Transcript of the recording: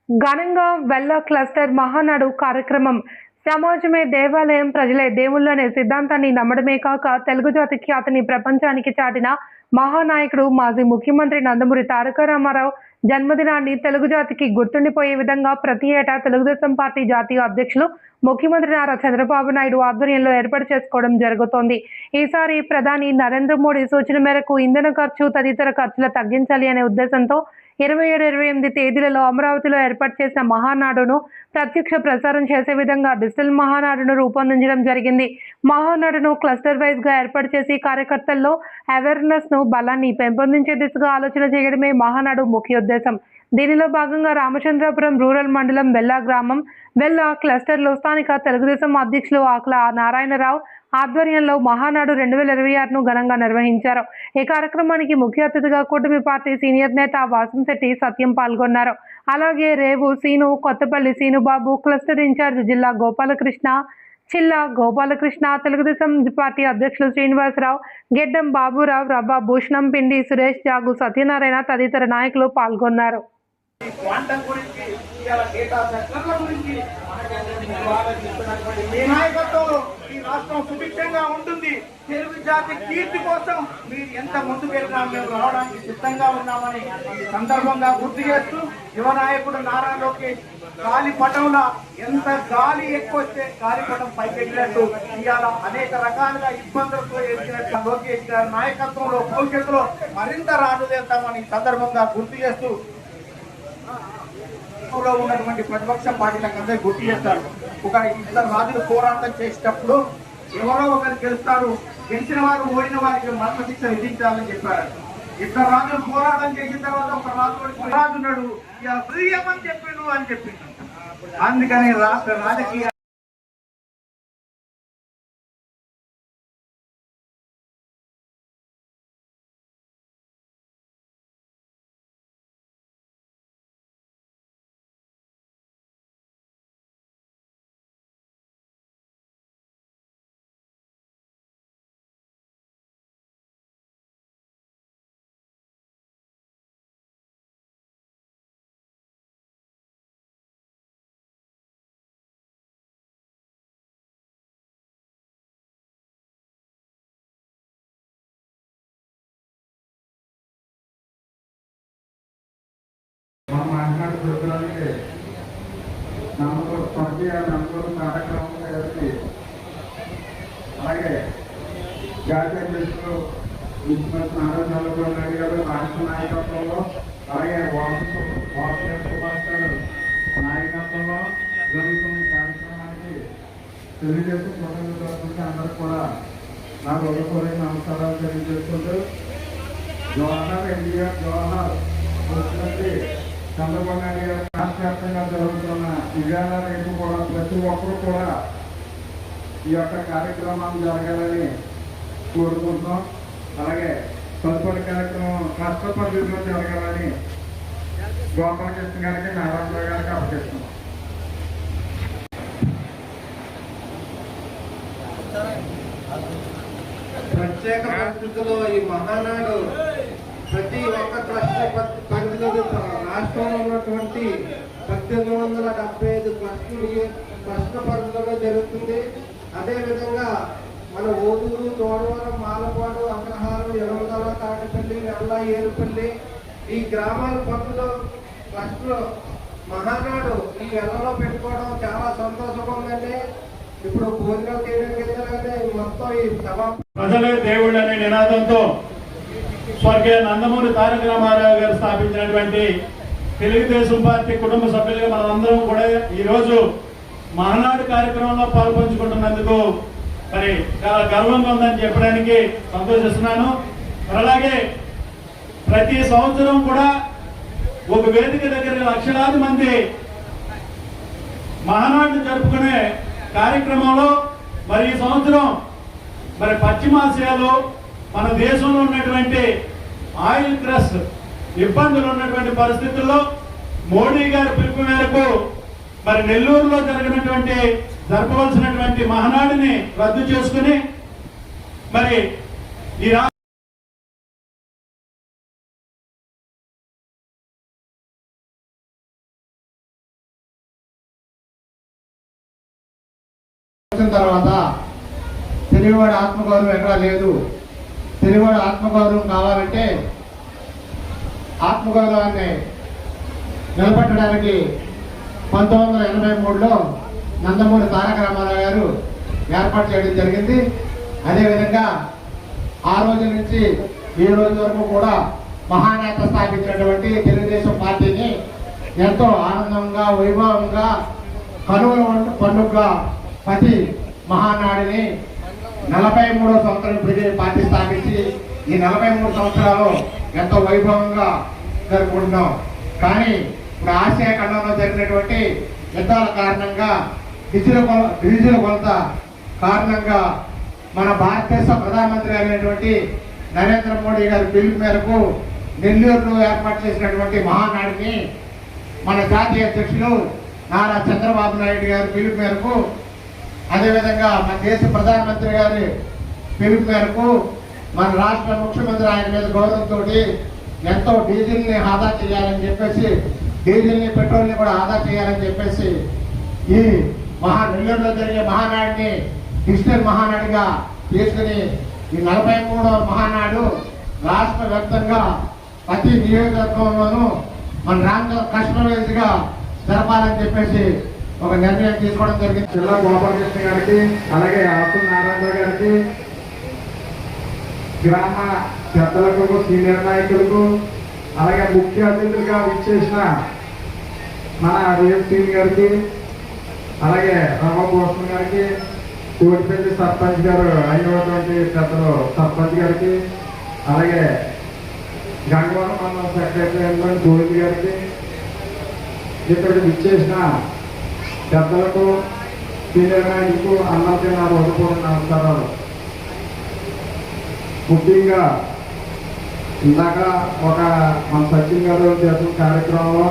ఘనంగా వెల్ల క్లస్టర్ మహానాడు కార్యక్రమం. సమాజమే దేవాలయం, ప్రజలే దేవుళ్ళు అనే సిద్ధాంతాన్ని నమ్మడమే కాక తెలుగు జాతి ఖ్యాతిని ప్రపంచానికి చాటిన మహానాయకుడు మాజీ ముఖ్యమంత్రి నందమూరి తారక రామారావు జన్మదినాన్ని తెలుగు జాతికి గుర్తుండిపోయే విధంగా ప్రతి ఏటా తెలుగుదేశం పార్టీ జాతీయ అధ్యక్షులు ముఖ్యమంత్రి నారా చంద్రబాబు నాయుడు ఆధ్వర్యంలో ఏర్పాటు చేసుకోవడం జరుగుతోంది. ఈసారి ప్రధాని నరేంద్ర మోడీ సూచన మేరకు ఇంధన ఖర్చు తదితర ఖర్చులు తగ్గించాలి అనే ఉద్దేశంతో 27, 28 తేదీలలో అమరావతిలో ఏర్పాటు చేసిన మహానాడును ప్రత్యక్ష ప్రసారం చేసే విధంగా డిజిటల్ మహానాడును రూపొందించడం జరిగింది. మహానాడును క్లస్టర్ వైజ్ గా ఏర్పాటు చేసి కార్యకర్తల్లో అవేర్నెస్ ను బలాన్ని పెంపొందించే దిశగా ఆలోచన చేయడమే మహానాడు ముఖ్య ఉద్దేశం. దీనిలో భాగంగా రామచంద్రపురం రూరల్ మండలం వెల్ల గ్రామం వెల్ల క్లస్టర్లో స్థానిక తెలుగుదేశం అధ్యక్షులు ఆకుల నారాయణరావు ఆధ్వర్యంలో మహానాడు 2026ను ఘనంగా నిర్వహించారు. ఈ కార్యక్రమానికి ముఖ్య అతిథిగా కూటమి పార్టీ సీనియర్ నేత వాసంశెట్టి సత్యం పాల్గొన్నారు. అలాగే రేవు సీను, కొత్తపల్లి సీనుబాబు, క్లస్టర్ ఇన్ఛార్జ్ జిల్లా గోపాలకృష్ణ, తెలుగుదేశం పార్టీ అధ్యక్షులు శ్రీనివాసరావు, గెడ్డం బాబురావు, రబ్బా భూషణం, పిండి సురేష్, జాగు సత్యనారాయణ తదితర నాయకులు పాల్గొన్నారు. రాష్ట్రం సుభిక్షంగా ఉంటుంది. తెలుగు జాతి కీర్తి కోసం మీరు ఎంత ముందుకు వెళ్ళినా మేము రావడానికి సిద్ధంగా ఉన్నామని ఈ సందర్భంగా గుర్తు చేస్తూ యువ నాయకుడు నారా లోకేష్ గాలిపటంలో ఎంత గాలి ఎక్కువ వస్తే గాలిపటం పైకెళ్ళినట్టు ఇవాళ అనేక రకాలుగా ఇబ్బందులతో ఎదిగినట్టు లోకేష్ గారి నాయకత్వంలో భవిష్యత్తులో మరింత రాజుదేద్దామని సందర్భంగా గుర్తు చేస్తూ ఉన్నటువంటి ప్రతిపక్ష పార్టీలకు అందరూ గుర్తు చేస్తారు. ఒక ఇద్దరు రాజులు పోరాటం చేసేటప్పుడు ఎవరో ఒకరు గెలుస్తారు, గెలిచిన వారు ఓడిన వారికి మరణ శిక్ష విధించాలని చెప్పారు. ఇద్దరు రాజులు పోరాటం చేసిన తర్వాత ఒక రాజున్నాడు ప్రియమని చెప్పిండు అని చెప్పిండు. అందుకని రాజకీయ మనం మాట్లాడే ప్రోగ్రాంకి నమ్మకం కార్యక్రమం కలిసి అలాగే జాతీయ అధ్యక్షులు ముఖ్యమంత్రి నారా చంద్రబాబు నాయుడు గారు రాష్ట్ర నాయకత్వంలో అలాగే సుభాష్ గారు నాయకత్వంలో జరుగుతున్న కార్యక్రమానికి తెలుగుదేశం ప్రజలు అందరూ కూడా నా హృదయపూర్వక నమస్కారాలు తెలియజేసుకుంటూ జవహర్ ఎన్టీఆర్ జవహర్ ముఖ్యమంత్రి చంద్రబాబు నాయుడు గారు రాష్ట్ర వ్యాప్తంగా జరుగుతున్న ఇవాళ రేపు కూడా ప్రతి ఒక్కరూ కూడా ఈ యొక్క కార్యక్రమాలు జరగాలని కోరుకుంటున్నాం. అలాగే తదుపరి కార్యక్రమం రాష్ట్ర పద్ధతిలో జరగాలని గోపాలకృష్ణ గారికి నారాయణరావు గారికి అప్పగిస్తున్నాం. ప్రత్యేక పరిస్థితుల్లో ఈ మహానాడు ప్రతి ఒక్క ట్రస్ట్ పరిధిలో రాష్ట్రంలో ఉన్నటువంటి 1875 ట్రస్ట్ పరిధిలో జరుగుతుంది. అదేవిధంగా మన ఓదూరు, తోడవరం, మాలపాడు, అగ్రహారం, ఎరవదల, తాటిపల్లి, నెల్ల, ఏరుపల్లి ఈ గ్రామాల పరిధిలో ట్రస్ట్ మహానాడు ఈ వెల్లలో పెట్టుకోవడం చాలా సంతోషంగా ఉందండి. ఇప్పుడు భోజనం చేయడానికి మొత్తం ఈ సభ ప్రజలే దేవుడు అనే నినాదంతో స్వర్గీయ నందమూరి తారక రామారావు గారు స్థాపించినటువంటి తెలుగుదేశం పార్టీ కుటుంబ సభ్యులుగా మనందరం కూడా ఈరోజు మహానాడు కార్యక్రమంలో పాల్పంచుకుంటున్నందుకు మరి చాలా గర్వంగా ఉందని చెప్పడానికి సంతోషిస్తున్నాను. అలాగే ప్రతి సంవత్సరం కూడా ఒక వేదిక దగ్గర లక్షలాది మంది మహానాడు జరుపుకునే కార్యక్రమంలో మరి ఈ సంవత్సరం మరి పశ్చిమాసియాలో మన దేశంలో ఉన్నటువంటి ఆయిల్ క్రష్ ఇబ్బందులు ఉన్నటువంటి పరిస్థితుల్లో మోడీ గారి పిలుపు మేరకు మరి నెల్లూరులో జరపవలసినటువంటి మహానాడుని రద్దు చేసుకుని మరి ఈ తర్వాత తెలుగువాడి ఆత్మగౌరవం ఎక్కడా లేదు. తెలుగువాడి ఆత్మగౌరవం కావాలంటే ఆత్మగౌరవాన్ని నిలబెట్టడానికి 1983లో నందమూరి తారక రామారావు గారు ఏర్పాటు చేయడం జరిగింది. అదేవిధంగా ఆ రోజు నుంచి ఈ రోజు వరకు కూడా మహానేత స్థాపించినటువంటి తెలుగుదేశం పార్టీని ఎంతో ఆనందంగా వైభవంగా కనుగొల పండుగగా ప్రతి మహానాడిని 43వ సంవత్సరం ఇప్పటికే పార్టీ స్థాపించి ఈ 43 సంవత్సరాలు ఎంతో వైభవంగా జరుపుకుంటున్నాం. కానీ ఇప్పుడు ఆసియా ఖండంలో జరిగినటువంటి యుద్ధాల కారణంగా డిజిటల్ కొలత కారణంగా మన భారతదేశ ప్రధానమంత్రి అయినటువంటి నరేంద్ర మోడీ గారి పిలుపు మేరకు నెల్లూరులో ఏర్పాటు చేసినటువంటి మహానాడిని మన జాతీయ అధ్యక్షులు నారా చంద్రబాబు నాయుడు గారి పిలుపు మేరకు, అదేవిధంగా మన దేశ ప్రధానమంత్రి గారి పిలుపు మేరకు మన రాష్ట్ర ముఖ్యమంత్రి ఆయన మీద గౌరవంతో ఎంతో డీజిల్ని ఆదా చేయాలని చెప్పేసి, డీజిల్ని పెట్రోల్ని కూడా ఆదా చేయాలని చెప్పేసి ఈ నెల్లూరులో జరిగే మహానాడిని డిజిటల్ మహానాడిగా తీసుకుని ఈ 43వ మహానాడు రాష్ట్ర వ్యాప్తంగా ప్రతి నియోజకవర్గంలోనూ మన రాష్ట్ర కస్టమైజ్ గా జరపాలని చెప్పేసి ఒక నిర్ణయం తీసుకోవడం జరిగింది. జిల్లా గోపాలకృష్ణ గారికి, అలాగే ఆకు నారాయణ గారికి, గ్రామ పెద్దలకు, సీనియర్ నాయకులకు, అలాగే ముఖ్య అతిథులుగా విచ్చేసిన మన రేవ్ సింగ్ గారికి, అలాగే రామభూషణ్ గారికి, కోటిపల్లి సర్పంచ్ గారు అయినటువంటి పెద్దలు సర్పంచ్ గారికి, అలాగే గంగవరం మండలం సెక్రటరీ అయినటువంటి గోవింద్ గారికి, ఇక్కడికి విచ్చేసిన పెద్దలకు, సీనియర్ నాయకులకు అందరికీ నా హృదయపూర్వక నమస్కారాలు. ముఖ్యంగా ఇందాక మన సచిన్ గారు చేసిన కార్యక్రమంలో